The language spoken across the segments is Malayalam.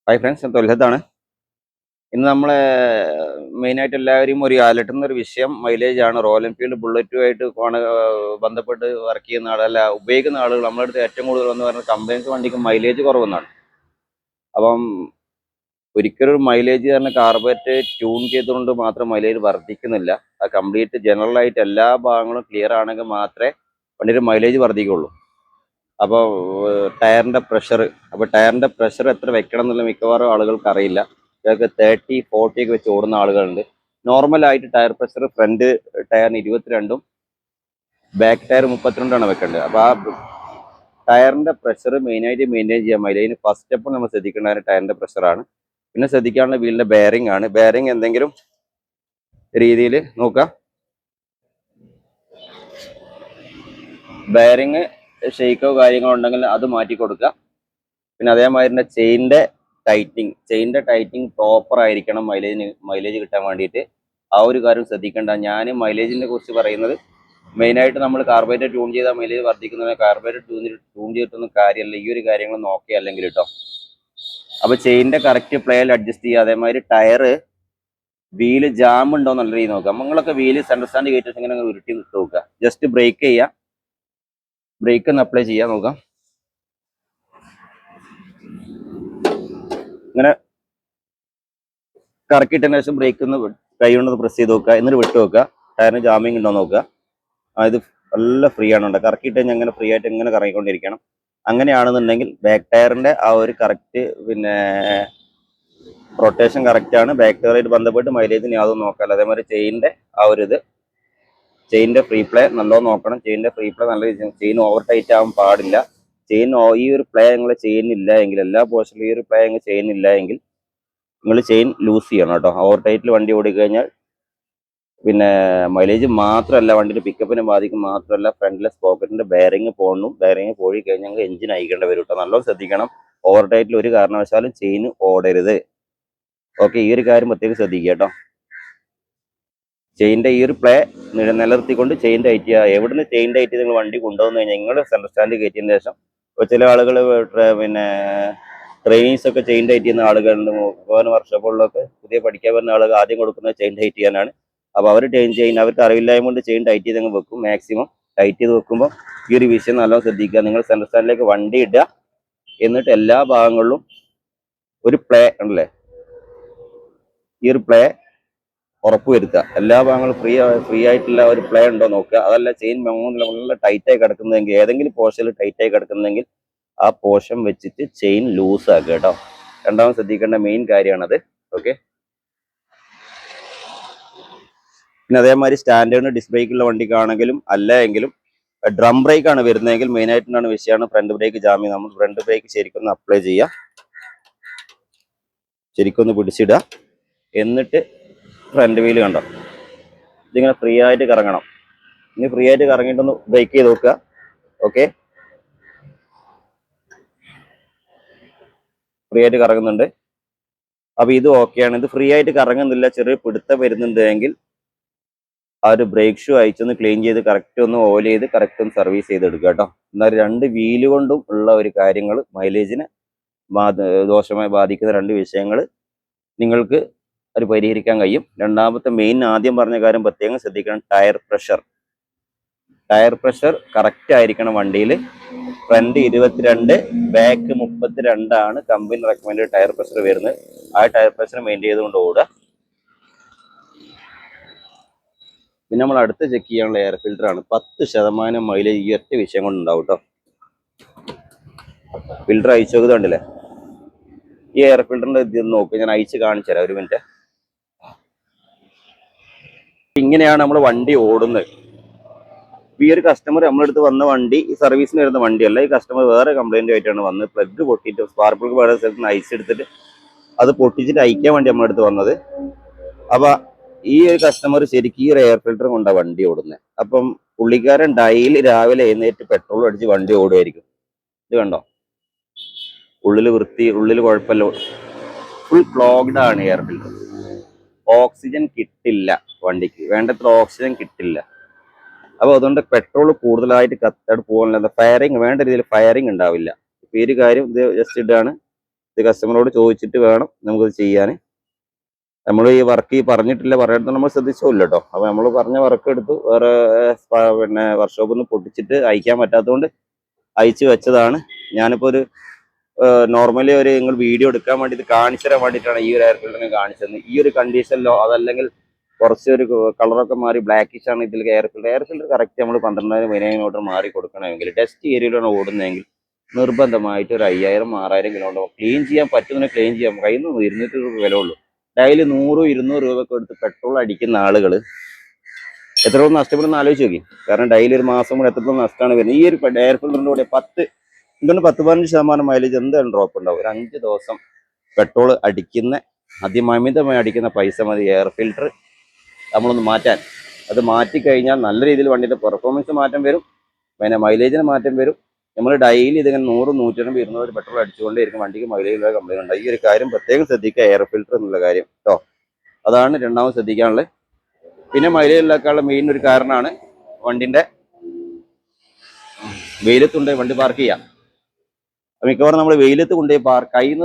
ഹായ് ഫ്രണ്ട്സ്, ഞാൻ തൊൽഹത്താണ്. ഇന്ന് നമ്മളെ മെയിനായിട്ട് എല്ലാവരും ഒരു അലട്ടുന്ന ഒരു വിഷയം മൈലേജ് ആണ്. റോയൽ എൻഫീൽഡ് ബുള്ളറ്റുമായിട്ട് ബന്ധപ്പെട്ട് വർക്ക് ചെയ്യുന്ന ആളല്ല ഉപയോഗിക്കുന്ന ആളുകൾ നമ്മുടെ അടുത്ത് ഏറ്റവും കൂടുതൽ വന്ന് പറയുന്നത് കമ്പനിസ് വണ്ടിക്ക് മൈലേജ് കുറവെന്നാണ്. അപ്പം ഒരിക്കലും മൈലേജ് കാരണം കാർബറേറ്റ് ട്യൂൺ ചെയ്തുകൊണ്ട് മാത്രം മൈലേജ് വർദ്ധിക്കുന്നില്ല. അത് കംപ്ലീറ്റ് ജനറലായിട്ട് എല്ലാ ഭാഗങ്ങളും ക്ലിയർ ആണെങ്കിൽ മാത്രമേ വണ്ടിയുടെ മൈലേജ് വർദ്ധിക്കുള്ളൂ. അപ്പോൾ ടയറിൻ്റെ പ്രഷർ എത്ര വെക്കണം എന്നുള്ള മിക്കവാറും ആളുകൾക്ക് അറിയില്ല. ഇതൊക്കെ 30-40 ഒക്കെ വെച്ച് ഓടുന്ന ആളുകളുണ്ട്. നോർമലായിട്ട് ടയർ പ്രഷർ ഫ്രണ്ട് ടയറിന് 22ഉം ബാക്ക് ടയർ 32ആണ് വെക്കേണ്ടത്. അപ്പോൾ ആ ടയറിൻ്റെ പ്രഷർ മെയിനായിട്ട് മെയിൻറ്റെയിൻ ചെയ്യാൻ മതി. അതിന് ഫസ്റ്റ് സ്റ്റെപ്പ് നമ്മൾ ശ്രദ്ധിക്കേണ്ട ടയറിൻ്റെ പ്രഷറാണ്. പിന്നെ ശ്രദ്ധിക്കാനുള്ള വീലിൻ്റെ ബെയറിംഗ് ആണ്. ബെയറിംഗ് എന്തെങ്കിലും രീതിയിൽ നോക്കുക. ബെയറിംഗ് ഷെയ്ക്കോ കാര്യങ്ങളോ ഉണ്ടെങ്കിൽ അത് മാറ്റി കൊടുക്കുക. പിന്നെ അതേമാതിരി തന്നെ ചെയിൻ്റെ ടൈറ്റിങ് പ്രോപ്പർ ആയിരിക്കണം മൈലേജ് കിട്ടാൻ വേണ്ടിയിട്ട്. ആ ഒരു കാര്യം ശ്രദ്ധിക്കേണ്ട. ഞാൻ മൈലേജിനെ കുറിച്ച് പറയുന്നത് മെയിനായിട്ട് നമ്മൾ കാർബറേറ്റർ ട്യൂൺ ചെയ്താൽ മൈലേജ് വർദ്ധിക്കുന്നതിന് കാർബറേറ്റർ ട്യൂൺ ചെയ്തിട്ടൊന്നും കാര്യമല്ല. ഈ ഒരു കാര്യങ്ങൾ നോക്കുക അല്ലെങ്കിൽ കേട്ടോ. അപ്പോൾ ചെയിൻ്റെ കറക്റ്റ് പ്ലേയിൽ അഡ്ജസ്റ്റ് ചെയ്യുക. അതേമാതിരി ടയറ് വീല് ജാം ഉണ്ടോ നല്ല രീതിയിൽ നോക്കുക. നിങ്ങളൊക്കെ വീല് സെൻട്രൽ സ്റ്റാൻഡ് കയറ്റി ഇങ്ങനെ ഉരുട്ടി നോക്കുക. ജസ്റ്റ് ബ്രേക്ക് ചെയ്യുക, ബ്രേക്ക് ഒന്ന് അപ്ലൈ ചെയ്യാൻ നോക്കാം. ഇങ്ങനെ കറക്കിയിട്ടതിന് ശേഷം ബ്രേക്ക് ഒന്ന് കൈ കൊണ്ട് പ്രസ് ചെയ്ത് നോക്കുക. എന്നിട്ട് വിട്ട് നോക്കുക. ടയറിന് ജാമിങ് ഉണ്ടോ നോക്കുക. ഇത് നല്ല ഫ്രീ ആണ്. കറക്കിയിട്ട് കഴിഞ്ഞാൽ അങ്ങനെ ഫ്രീ ആയിട്ട് ഇങ്ങനെ കറങ്ങിക്കൊണ്ടിരിക്കണം. അങ്ങനെയാണെന്നുണ്ടെങ്കിൽ ബാക്ക് ടയറിൻ്റെ ആ ഒരു കറക്റ്റ് റൊട്ടേഷൻ കറക്റ്റാണ്. ബാക്ക് ടയറായിട്ട് ബന്ധപ്പെട്ട് മൈലേജിന് യാതൊന്നും നോക്കാമല്ല. അതേമാതിരി ചെയിൻ്റെ ഫ്രീ പ്ലേ നല്ലോണം നോക്കണം. ചെയിൻ്റെ ഫ്രീ പ്ലേ നല്ല ചെയിൻ ഓവർ ടൈറ്റ് ആവാൻ പാടില്ല. ഈ ഒരു പ്ലേ നിങ്ങൾ ചെയ്യുന്നില്ല എങ്കിൽ, എല്ലാ പോർഷനിലും ഈ ഒരു പ്ലേ നിങ്ങൾ ചെയ്യുന്നില്ല എങ്കിൽ നിങ്ങൾ ചെയിൻ ലൂസ് ചെയ്യണം കേട്ടോ. ഓവർ ടൈറ്റിൽ വണ്ടി ഓടിക്കഴിഞ്ഞാൽ പിന്നെ മൈലേജ് മാത്രമല്ല വണ്ടിയുടെ പിക്കപ്പിനെ ബാധിക്കും. മാത്രമല്ല ഫ്രണ്ടിലെ സ്പോക്കറ്റിന്റെ ബെയറിങ് പോയി കഴിഞ്ഞാൽ എഞ്ചിൻ അയക്കേണ്ടി വരും കേട്ടോ. നല്ലോണം ശ്രദ്ധിക്കണം. ഓവർ ടൈറ്റിൽ ഒരു കാരണവശാലും ചെയിൻ ഓടരുത്. ഓക്കെ, ഈ ഒരു കാര്യം പ്രത്യേകം ശ്രദ്ധിക്കുക കേട്ടോ. ചെയിൻ്റെ ഈ ഒരു പ്ലേ നിലനിർത്തിക്കൊണ്ട് ചെയിൻ ടൈറ്റ് ചെയ്യുക. എവിടുന്ന് ചെയിൻ ടൈറ്റ് ചെയ്ത് നിങ്ങൾ വണ്ടി കൊണ്ടുവന്നു കഴിഞ്ഞാൽ നിങ്ങൾ സെൻട്രൽ സ്റ്റാൻഡ് കയറ്റിയതിന് ശേഷം, ഇപ്പോൾ ചില ആളുകൾ ട്രെയിനീസ് ഒക്കെ ചെയിൻ ടൈറ്റ് ചെയ്യുന്ന ആളുകളുണ്ട്. പോകാൻ വർഷോപ്പുകളിലൊക്കെ പുതിയ പഠിക്കാൻ വരുന്ന ആളുകൾ ആദ്യം കൊടുക്കുന്നത് ചെയിൻ ടൈറ്റ് ചെയ്യാനാണ്. അപ്പോൾ അവർക്ക് അറിവില്ലായ്മ കൊണ്ട് ചെയിൻ ടൈറ്റ് ചെയ്ത് വെക്കും. മാക്സിമം ടൈറ്റ് ചെയ്ത് വെക്കുമ്പോൾ ഈ ഒരു വിഷയം നല്ലോണം ശ്രദ്ധിക്കുക. നിങ്ങൾ സെൻട്രൽ സ്റ്റാൻഡിലേക്ക് വണ്ടി ഇടുക. എന്നിട്ട് എല്ലാ ഭാഗങ്ങളിലും ഒരു പ്ലേ ഉണ്ടല്ലേ, ഈ ഒരു പ്ലേ ഉറപ്പുവരുത്തുക. എല്ലാ ഭാഗങ്ങളും ഫ്രീ ആയിട്ടുള്ള ഒരു പ്ലേ ഉണ്ടോ നോക്കുക. അതല്ല ചെയിൻ നല്ല ടൈറ്റായി കിടക്കുന്നതെങ്കിൽ, ഏതെങ്കിലും പോർഷനിൽ ടൈറ്റായി കിടക്കുന്നതെങ്കിൽ ആ പോർഷൻ വെച്ചിട്ട് ചെയിൻ ലൂസ് ആക്കുക കേട്ടോ. രണ്ടാമത് ശ്രദ്ധിക്കേണ്ട മെയിൻ കാര്യമാണത്. ഓക്കെ, പിന്നെ അതേമാതിരി സ്റ്റാൻഡേർഡ് ഡിസ്ക് ബ്രേക്കുള്ള വണ്ടിക്കാണെങ്കിലും അല്ല എങ്കിലും ഡ്രം ബ്രേക്ക് ആണ് വരുന്നതെങ്കിൽ മെയിനായിട്ടുള്ള വിഷയമാണ് ഫ്രണ്ട് ബ്രേക്ക് ജാമ്യം. നമ്മൾ ഫ്രണ്ട് ബ്രേക്ക് ശരിക്കൊന്ന് അപ്ലൈ ചെയ്യുക, ശരിക്കൊന്ന് പിടിച്ചിടുക. എന്നിട്ട് ഫ്രണ്ട് വീല് കണ്ടോ, ഇതിങ്ങനെ ഫ്രീ ആയിട്ട് കറങ്ങണം. ഇനി ഫ്രീ ആയിട്ട് കറങ്ങിയിട്ടൊന്ന് ബ്രേക്ക് ചെയ്ത് നോക്കുക. ഓക്കെ, ഫ്രീ ആയിട്ട് കറങ്ങുന്നുണ്ട്. അപ്പോൾ ഇത് ഓക്കെയാണ്. ഇത് ഫ്രീ ആയിട്ട് കറങ്ങുന്നില്ല, ചെറിയ പിടുത്തം വരുന്നുണ്ട് എങ്കിൽ ആ ഒരു ബ്രേക്ക് ഷൂ അയച്ചൊന്ന് ക്ലീൻ ചെയ്ത് കറക്റ്റ് ഒന്ന് ഓയിൽ ചെയ്ത് കറക്റ്റ് ഒന്ന് സർവീസ് ചെയ്തെടുക്കുക കേട്ടോ. എന്നാൽ രണ്ട് വീല് കൊണ്ടും ഉള്ള ഒരു കാര്യങ്ങൾ മൈലേജിനെ ദോഷമായി ബാധിക്കുന്ന രണ്ട് വിഷയങ്ങൾ നിങ്ങൾക്ക് അത് പരിഹരിക്കാൻ കഴിയും. രണ്ടാമത്തെ മെയിൻ ആദ്യം പറഞ്ഞ കാര്യം പ്രത്യേകം ശ്രദ്ധിക്കണം. ടയർ പ്രഷർ കറക്റ്റ് ആയിരിക്കണം വണ്ടിയിൽ. Front 22, back 32 company recommend tyre pressure വരുന്നത്. ആ ടയർ പ്രഷർ മെയിൻറ്റെയിൻ ചെയ്തുകൊണ്ട് ഓടുക. പിന്നെ നമ്മൾ അടുത്ത് ചെക്ക് ചെയ്യാനുള്ള എയർ ഫിൽറ്ററാണ്. 10% മൈലേജ് ഈ ഒറ്റ വിഷയം കൊണ്ട് ഉണ്ടാവും കേട്ടോ. ഫിൽറ്റർ അയച്ചു നോക്കുന്നത് കണ്ടില്ലേ. ഈ എയർ ഫിൽറ്ററിന്റെ ഇത് നോക്കുക, ഞാൻ അയച്ച് കാണിച്ചു തരാം, ഒരു മിനിറ്റ്. ഇങ്ങനെയാണ് നമ്മൾ വണ്ടി ഓടുന്നത്. ഈ ഒരു കസ്റ്റമർ നമ്മളടുത്ത് വന്ന വണ്ടി ഈ സർവീസിന് വരുന്ന വണ്ടിയല്ല. ഈ കസ്റ്റമർ വേറെ കംപ്ലൈന്റ് ആയിട്ടാണ് വന്നത്. പ്ലഗ് പൊട്ടിയിട്ട് സ്പാർക്ക് പ്ലഗ് വേറെ സ്ഥലത്ത് നിന്ന് ഐസ് എടുത്തിട്ട് അത് പൊട്ടിച്ചിട്ട് അയക്കാൻ വേണ്ടി നമ്മളടുത്ത് വന്നത്. അപ്പൊ ഈ ഒരു കസ്റ്റമർ ശരിക്കും ഈ ഒരു എയർ ഫിൽറ്റർ കൊണ്ടാണ് വണ്ടി ഓടുന്നത്. അപ്പം പുള്ളിക്കാരൻ ഡെയിലി രാവിലെ എഴുന്നേറ്റ് പെട്രോൾ അടിച്ച് വണ്ടി ഓടുമായിരിക്കും. ഇത് കണ്ടോ, ഉള്ളിൽ കുഴപ്പമില്ല, ഫുൾ ക്ലോഗ്ഡ് ആണ് എയർ ഫിൽറ്റർ. ഓക്സിജൻ കിട്ടില്ല, വണ്ടിക്ക് വേണ്ടത്ര ഓക്സിജൻ കിട്ടില്ല. അപ്പോൾ അതുകൊണ്ട് പെട്രോൾ കൂടുതലായിട്ട് കത്തായിട്ട് പോകാനുള്ള ഫയറിങ് വേണ്ട രീതിയിൽ ഫയറിങ് ഉണ്ടാവില്ല. ഇപ്പൊ ഈ ഒരു കാര്യം ഇത് ജസ്റ്റ് ഇടാണ്. ഇത് കസ്റ്റമറോട് ചോദിച്ചിട്ട് വേണം നമുക്കത് ചെയ്യാൻ. നമ്മൾ ഈ വർക്ക് പറഞ്ഞിട്ടില്ല, പറയുന്നത് നമ്മൾ ശ്രദ്ധിച്ചില്ല കേട്ടോ. അപ്പൊ നമ്മൾ പറഞ്ഞ വർക്ക് എടുത്തു, വേറെ പിന്നെ വർക്ക്ഷോപ്പിൽ നിന്ന് പൊട്ടിച്ചിട്ട് അയക്കാൻ പറ്റാത്തതുകൊണ്ട് അയച്ചു വെച്ചതാണ്. ഞാനിപ്പോ ഒരു നോർമലി ഒരു നിങ്ങൾ വീഡിയോ എടുക്കാൻ വേണ്ടിയിട്ട് കാണിച്ചു തരാൻ വേണ്ടിയിട്ടാണ് ഈ ഒരു എയർ ഫിൽറ്ററിനെ കാണിച്ചത്. ഈ ഒരു കണ്ടീഷനിലോ അതല്ലെങ്കിൽ കുറച്ചൊരു കളറൊക്കെ മാറി ബ്ലാക്കിഷ് ആണ് ഇതിൽ എയർ ഫിൽറ്റർ കറക്റ്റ് നമ്മൾ 12,000 15,000 മാറി കൊടുക്കണമെങ്കിൽ ടെസ്റ്റ് ഏരിയയിലാണ് ഓടുന്നതെങ്കിൽ നിർബന്ധമായിട്ട് ഒരു 5,000-6,000 കിലോമീറ്റർ ക്ലീൻ ചെയ്യാൻ പറ്റുന്ന ക്ലീൻ ചെയ്യാം. കയ്യിൽ നിന്ന് 200 രൂപ വില ഉള്ളൂ. ഡെയിലി 100-200 രൂപ എടുത്ത് പെട്രോൾ അടിക്കുന്ന ആളുകൾ എത്രത്തോളം നഷ്ടപ്പെടുന്ന ആലോചിച്ച് നോക്കി. കാരണം ഡെയിലി ഒരു മാസം കൂടെ എത്രത്തോളം നഷ്ടമാണ് വരുന്നത്. ഈ ഒരു എയർ ഫിൽറ്ററിന്റെ കൂടെ 10-15% മൈലേജ് എന്തായാലും ഡ്രോപ്പ് ഉണ്ടാവും. ഒരു 5 ദിവസം പെട്രോൾ അടിക്കുന്ന അതിമമിതമായി അടിക്കുന്ന പൈസ മതി എയർ ഫിൽറ്റർ നമ്മളൊന്ന് മാറ്റാൻ. അത് മാറ്റിക്കഴിഞ്ഞാൽ നല്ല രീതിയിൽ വണ്ടിയുടെ പെർഫോമൻസ് മാറ്റം വരും, പിന്നെ മൈലേജിന് മാറ്റം വരും. നമ്മൾ ഡെയിലി ഇതിങ്ങനെ 100-150-200 പെട്രോൾ അടിച്ചുകൊണ്ടേയിരിക്കും, വണ്ടിക്ക് മൈലേജിലുള്ള കംപ്ലൈൻറ്റ് ഉണ്ടായി. ഈ ഒരു കാര്യം പ്രത്യേകം ശ്രദ്ധിക്കുക, എയർ ഫിൽറ്റർ എന്നുള്ള കാര്യം കേട്ടോ. അതാണ് രണ്ടാമത് ശ്രദ്ധിക്കാനുള്ളത്. പിന്നെ മൈലേജ് ഉണ്ടാക്കാനുള്ള മെയിൻ ഒരു കാരണമാണ് വണ്ടിന്റെ വെയിലത്തുണ്ട് വണ്ടി പാർക്ക് ചെയ്യാം. മിക്കവാറും നമ്മൾ വെയിലത്ത് കൊണ്ടുപോയി കയ്യിൽ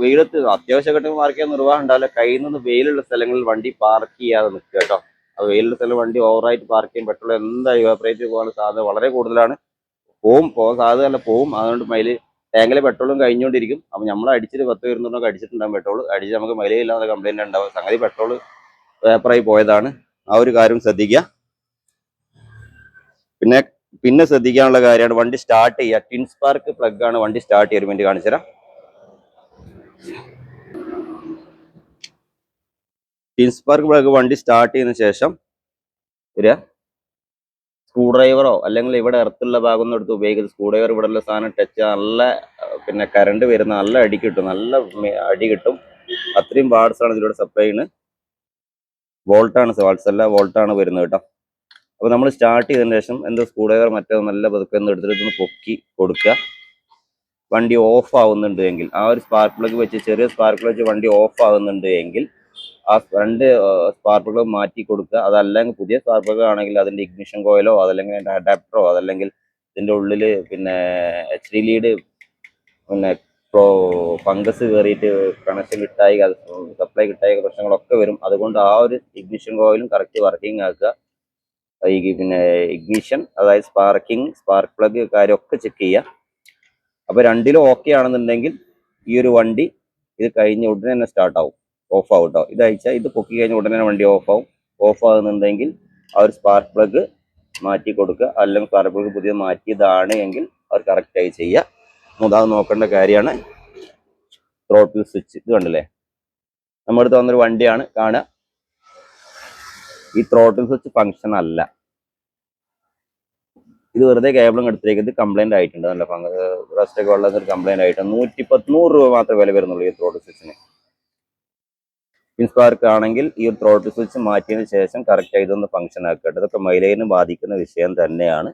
വെയിലത്ത് അത്യാവശ്യ ഘട്ടത്തിൽ പാർക്ക് ചെയ്യാൻ നിർവാഹം ഉണ്ടാവില്ല. കയ്യിൽ നിന്ന് വെയിലുള്ള സ്ഥലങ്ങളിൽ വണ്ടി പാർക്ക് ചെയ്യാതെ നിൽക്കുക കേട്ടോ. അത് വെയിലുള്ള സ്ഥലം വണ്ടി ഓവറായിട്ട് പാർക്ക് ചെയ്യും, പെട്രോൾ എന്തായാലും ഇവാപറേറ്റ് പോകാനുള്ള സാധ്യത വളരെ കൂടുതലാണ്. പോകാൻ സാധ്യത പോവും. അതുകൊണ്ട് ടാങ്കിലെ പെട്രോളും കഴിഞ്ഞുകൊണ്ടിരിക്കും. അപ്പം നമ്മൾ അടിച്ചിട്ട് 10-200 അടിച്ചിട്ടുണ്ടാകും പെട്രോൾ അടിച്ച് നമുക്ക് മൈലേജ് ഇല്ലാതെ കംപ്ലൈന്റ് ഉണ്ടാവും. സംഗതി പെട്രോൾ വേപ്പറായി പോയതാണ്. ആ ഒരു കാര്യം ശ്രദ്ധിക്കുക. പിന്നെ ശ്രദ്ധിക്കാനുള്ള കാര്യമാണ് വണ്ടി സ്റ്റാർട്ട് ചെയ്യുക. ടിൻ സ്പാർക്ക് പ്ലഗ് ആണ് വണ്ടി സ്റ്റാർട്ട് ചെയ്യാൻ വേണ്ടി കാണിച്ചു തരാം. ടിൻ സ്പാർക്ക് പ്ലഗ് വണ്ടി സ്റ്റാർട്ട് ചെയ്യുന്ന ശേഷം ഒരു സ്ക്രൂ ഡ്രൈവറോ അല്ലെങ്കിൽ ഇവിടെ എർത്തുള്ള ഭാഗം ഒന്നും എടുത്ത് ഉപയോഗിക്കുന്നത്. സ്ക്രൂ ഡ്രൈവർ ഇവിടെ ഉള്ള സാധനം ടച്ച് നല്ല കറണ്ട് വരുന്ന നല്ല അടി കിട്ടും, നല്ല അടി കിട്ടും. അത്രയും വാട്ട്സ് ആണ് ഇതിലൂടെ സപ്ലൈ ചെയ്യുന്നത്. വോൾട്ടാണ്, വാട്ട്സ് അല്ല വോൾട്ടാണ് വരുന്നത് കേട്ടോ. അപ്പോൾ നമ്മൾ സ്റ്റാർട്ട് ചെയ്തതിന് ശേഷം സ്ക്രൂ ഡ്രൈവർ മറ്റേ നല്ല പതുക്കെ എടുത്തിട്ട് പൊക്കി കൊടുക്കുക. വണ്ടി ഓഫ് ആവുന്നുണ്ട് എങ്കിൽ ആ ഒരു സ്പാർക്ക് പ്ലഗ് വെച്ച്, ചെറിയ സ്പാർക്ക് പ്ലഗ് വെച്ച് വണ്ടി ഓഫ് ആവുന്നുണ്ട് എങ്കിൽ ആ രണ്ട് സ്പാർക്ക് പ്ലഗ് മാറ്റി കൊടുക്കുക. അതല്ലെങ്കിൽ പുതിയ സ്പാർക്ക് പ്ലഗ് ആണെങ്കിൽ അതിന്റെ ഇഗ്നിഷൻ കോയിലോ അതല്ലെങ്കിൽ അതിന്റെ അഡാപ്റ്ററോ അതല്ലെങ്കിൽ ഇതിന്റെ ഉള്ളിൽ HD ലീഡ് ഫംഗസ് കയറിയിട്ട് കണക്ഷൻ കിട്ടായി, സപ്ലൈ കിട്ടായി പ്രശ്നങ്ങളൊക്കെ വരും. അതുകൊണ്ട് ആ ഒരു ഇഗ്നിഷൻ കോയിലും കറക്റ്റ് വർക്കിംഗ് ആക്കുക. ഇഗ്നിഷൻ അതായത് സ്പാർക്ക് പ്ലഗ് കാര്യമൊക്കെ ചെക്ക് ചെയ്യുക. അപ്പോൾ രണ്ടിലും ഓക്കെ ആണെന്നുണ്ടെങ്കിൽ ഈ ഒരു വണ്ടി ഇത് കഴിഞ്ഞ ഉടനെ തന്നെ സ്റ്റാർട്ട് ആവും, ഓഫ് ആവും കേട്ടോ. ഇത് അയച്ചാൽ ഇത് പൊക്കി കഴിഞ്ഞ ഉടനെ വണ്ടി ഓഫ് ആവും. ഓഫ് ആകുന്നുണ്ടെങ്കിൽ ആ ഒരു സ്പാർക്ക് പ്ലഗ് മാറ്റി കൊടുക്കുക. അല്ലെങ്കിൽ സ്പാർക്ക് പ്ലഗ് പുതിയ മാറ്റിയതാണ് എങ്കിൽ അവർ കറക്റ്റായി ചെയ്യുക. അത് നോക്കേണ്ട കാര്യമാണ്. ത്രോട്ടിൽ സ്വിച്ച് ഇത് കണ്ടില്ലേ, നമ്മുടെ അടുത്ത് വന്നൊരു വണ്ടിയാണ് കാണുക. ഈ ത്രോട്ടിൽ സ്വിച്ച് ഫങ്ഷൻ അല്ല, ഇത് വെറുതെ കേബിളും എടുത്തേക്ക്. ഇത് കംപ്ലൈന്റ് ആയിട്ടുണ്ട്, നല്ല റസ്റ്റ് ഒക്കെ ഉള്ളത് കംപ്ലൈന്റ് ആയിട്ട് 100 രൂപ മാത്രമേ വില വരുന്നുള്ളൂ ഈ ത്രോട്ടിൽ സ്വിച്ചിന്. സ്പാർക്ക് ആണെങ്കിൽ ഈ ഒരു ത്രോട്ടിൽ സ്വിച്ച് മാറ്റിയതിന് ശേഷം കറക്റ്റ് ആയിട്ടൊന്ന് ഫംഗ്ഷൻ ആക്കട്ടെ. ഇതൊക്കെ മൈലേജിനെ ബാധിക്കുന്ന വിഷയം തന്നെയാണ്.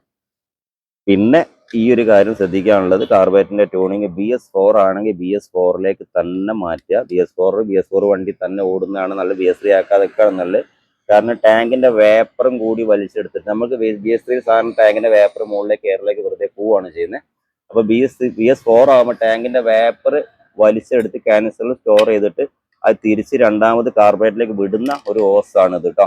പിന്നെ ഈ ഒരു കാര്യം ശ്രദ്ധിക്കാനുള്ളത്, കാർബറേറ്ററിന്റെ ട്യൂണിങ് BS4 ആണെങ്കിൽ BS4ലേക്ക് തന്നെ മാറ്റുക. BS4 വണ്ടി തന്നെ ഓടുന്നതാണ് നല്ല. BS3 ആക്കാതൊക്കെയാണ് നല്ലത്. കാരണം ടാങ്കിന്റെ വേപ്പറും കൂടി വലിച്ചെടുത്തിട്ട് നമുക്ക് BS3 സാധാരണ ടാങ്കിന്റെ വേപ്പർ മുകളിലേക്ക് എയറിലേക്ക് വെറുതെ പോവുകയാണ് ചെയ്യുന്നത്. അപ്പൊ BS4 ആകുമ്പോൾ ടാങ്കിന്റെ വേപ്പർ വലിച്ചെടുത്ത് ക്യാനിസ്റ്ററിൽ സ്റ്റോർ ചെയ്തിട്ട് അത് തിരിച്ച് രണ്ടാമത് കാർബറേറ്ററിലേക്ക് വിടുന്ന ഒരു ഹോസാണ് ഇത് കേട്ടോ.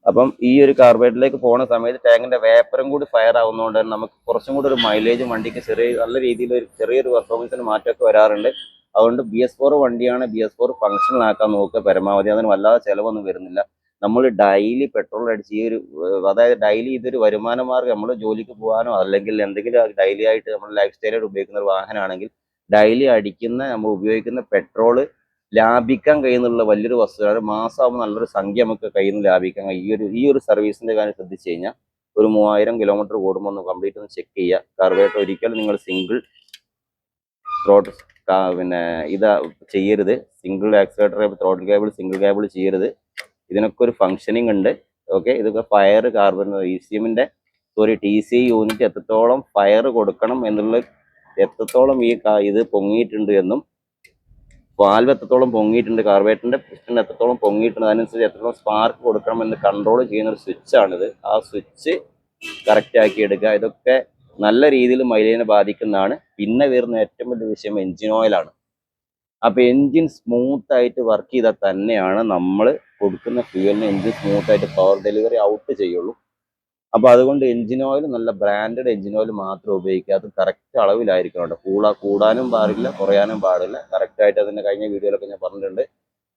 അപ്പം ഈ ഒരു കാർബറേറ്ററിലേക്ക് പോകുന്ന സമയത്ത് ടാങ്കിന്റെ വേപ്പറും കൂടി ഫയർ ആവുന്നതുകൊണ്ട് തന്നെ നമുക്ക് കുറച്ചും കൂടി ഒരു മൈലേജും വണ്ടിക്ക് നല്ല രീതിയിൽ ചെറിയൊരു പെർഫോമൻസിന് മാറ്റമൊക്കെ വരാറുണ്ട്. അതുകൊണ്ട് BS4 വണ്ടിയാണ്, BS4 ഫങ്ഷണൽ ആക്കാൻ നോക്കുക പരമാവധി. അതിന് വല്ലാതെ ചിലവൊന്നും വരുന്നില്ല. നമ്മൾ ഡെയിലി പെട്രോൾ അടിച്ച് ഈ ഒരു അതായത് ഡെയിലി ഇതൊരു വരുമാന മാർഗ്ഗം, നമ്മൾ ജോലിക്ക് പോകാനോ അല്ലെങ്കിൽ എന്തെങ്കിലും ഡെയിലി ആയിട്ട് നമ്മൾ ലൈഫ് സ്റ്റൈലായിട്ട് ഉപയോഗിക്കുന്ന ഒരു വാഹനമാണെങ്കിൽ ഡെയിലി നമ്മൾ ഉപയോഗിക്കുന്ന പെട്രോള് ലാഭിക്കാൻ കഴിയുന്നുള്ള വലിയൊരു വസ്തുവാണ്. മാസമാകുമ്പോൾ നല്ലൊരു സംഖ്യ നമുക്ക് കയ്യിൽ നിന്ന് ലാഭിക്കാൻ കഴിയും. ഈ ഒരു സർവീസിന്റെ കാര്യം ശ്രദ്ധിച്ചു കഴിഞ്ഞാൽ ഒരു 3000 കിലോമീറ്റർ കൂടുമ്പോൾ ഒന്ന് കംപ്ലീറ്റ് ഒന്ന് ചെക്ക് ചെയ്യുക. കാർബറേറ്റർ ഒരിക്കലും നിങ്ങൾ സിംഗിൾ ത്രോട്ട് ഇതാ ചെയ്യരുത്. Single accelerator throttle cable single cable ചെയ്യരുത്. ഇതിനൊക്കെ ഒരു ഫങ്ഷനിങ് ഉണ്ട്. ഓക്കെ, ഇതൊക്കെ ഫയർ ECMന്റെ TCI യൂണിറ്റ് എത്രത്തോളം ഫയർ കൊടുക്കണം എന്നുള്ളത്, എത്രത്തോളം ഇത് പൊങ്ങിയിട്ടുണ്ട് എന്നും വാൽവ് എത്രത്തോളം പൊങ്ങിയിട്ടുണ്ട്, കാർബറേറ്ററിന്റെ പിസ്റ്റൺ എത്രത്തോളം പൊങ്ങിയിട്ടുണ്ട്, അതിനനുസരിച്ച് എത്രത്തോളം സ്പാർക്ക് കൊടുക്കണം എന്ന് കൺട്രോൾ ചെയ്യുന്ന ഒരു സ്വിച്ചാണിത്. ആ സ്വിച്ച് കറക്റ്റ് ആക്കി എടുക്കുക. ഇതൊക്കെ നല്ല രീതിയിൽ മൈലേജിനെ ബാധിക്കുന്നതാണ്. പിന്നെ വരുന്ന ഏറ്റവും വലിയ വിഷയം എഞ്ചിൻ ഓയിലാണ്. അപ്പൊ എഞ്ചിൻ സ്മൂത്ത് ആയിട്ട് വർക്ക് ചെയ്താൽ തന്നെയാണ് നമ്മൾ കൊടുക്കുന്ന ഫ്യൂവലിന് എഞ്ചിൻ സ്മൂത്ത് ആയിട്ട് പവർ ഡെലിവറി ഔട്ട് ചെയ്യുള്ളൂ. അപ്പൊ അതുകൊണ്ട് എഞ്ചിൻ ഓയിൽ നല്ല ബ്രാൻഡഡ് എഞ്ചിൻ ഓയിൽ മാത്രം ഉപയോഗിക്കുക. അത് കറക്റ്റ് അളവിലായിരിക്കണം കേട്ടോ. കൂടാനും പാടില്ല, കുറയാനും പാടില്ല. കറക്റ്റ് ആയിട്ട് അതിന്റെ കഴിഞ്ഞ വീഡിയോയിലൊക്കെ ഞാൻ പറഞ്ഞിട്ടുണ്ട്.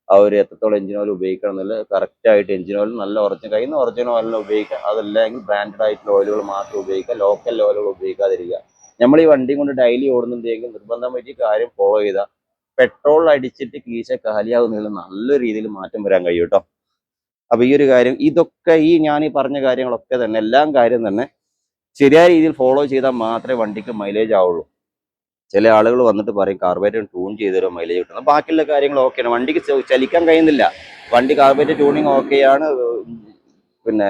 ആ ഒരു എത്രത്തോളം എഞ്ചിൻ ഓയിൽ ഉപയോഗിക്കണം എന്നുള്ളത്. കറക്റ്റ് ആയിട്ട് എഞ്ചിൻ ഓയിൽ നല്ല കയ്യിൽ നിന്ന് ഒറിജിനൽ ഓയിലിനെ ഉപയോഗിക്കുക. അതല്ലെങ്കിൽ ബ്രാൻഡഡ് ആയിട്ടുള്ള ഓയിലുകൾ മാത്രം ഉപയോഗിക്കുക. ലോക്കൽ ഓയിലുകൾ ഉപയോഗിക്കാതിരിക്കുക. നമ്മൾ ഈ വണ്ടി കൊണ്ട് ഡെയിലി ഓടുന്നുണ്ടെങ്കിൽ നിർബന്ധമായിട്ട് കാര്യം ഫോളോ ചെയ്താൽ പെട്രോൾ അടിച്ചിട്ട് കീശ കാലിയാവുന്നതിൽ നല്ല രീതിയിൽ മാറ്റം വരാൻ കഴിയും കേട്ടോ. അപ്പൊ ഈ ഒരു കാര്യം, ഇതൊക്കെ ഞാൻ ഈ പറഞ്ഞ കാര്യങ്ങളൊക്കെ തന്നെ, എല്ലാം കാര്യം തന്നെ ശരിയായ രീതിയിൽ ഫോളോ ചെയ്താൽ മാത്രമേ വണ്ടിക്ക് മൈലേജ് ആവുള്ളൂ. ചില ആളുകൾ വന്നിട്ട് പറയും കാർബറേറ്റർ ട്യൂൺ ചെയ്ത് തരുമോ മൈലേജ് കിട്ടുന്നത്. ബാക്കിയുള്ള കാര്യങ്ങൾ ഓക്കെയാണ്. വണ്ടിക്ക് ചലിക്കാൻ കഴിയുന്നില്ല. വണ്ടി കാർബറേറ്റർ ട്യൂണിങ് ഓക്കെയാണ്, പിന്നെ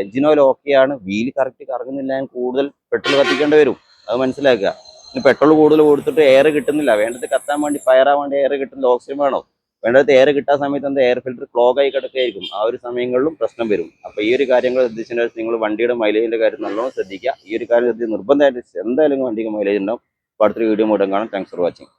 എഞ്ചിൻ ഓയിൽ ഓക്കെയാണ്, വീല് കറക്റ്റ് കറങ്ങുന്നില്ല, കൂടുതൽ പെട്രോൾ കത്തിക്കേണ്ടി വരും. അത് മനസ്സിലാക്കുക. ഇനി പെട്രോൾ കൂടുതൽ കൊടുത്തിട്ട് എയർ കിട്ടുന്നില്ല. വേണ്ടത് കത്താൻ വേണ്ടി, ഫയറാൻ വേണ്ടി എയർ കിട്ടുന്നില്ല, ഓക്സിജൻ വേണം. വേണ്ടത് എയർ കിട്ടാൻ സമയത്ത് എന്താ, എയർ ഫിൽറ്റർ ക്ലോഗ് ആയി കിടക്കുകയായിരിക്കും. ആ ഒരു സമയങ്ങളിലും പ്രശ്നം വരും. അപ്പൊ ഈ ഒരു കാര്യങ്ങൾ ശ്രദ്ധിച്ചാൽ നിങ്ങൾ വണ്ടിയുടെ മൈലേജിന്റെ കാര്യം നല്ലോണം ശ്രദ്ധിക്കുക. ഈ ഒരു കാര്യം നിർബന്ധമായിട്ട് എന്തായാലും വണ്ടിക്ക് മൈലേജ് ഉണ്ടാവും. അടുത്തൊരു വീഡിയോ മൂലം കാണാം. Thanks for watching.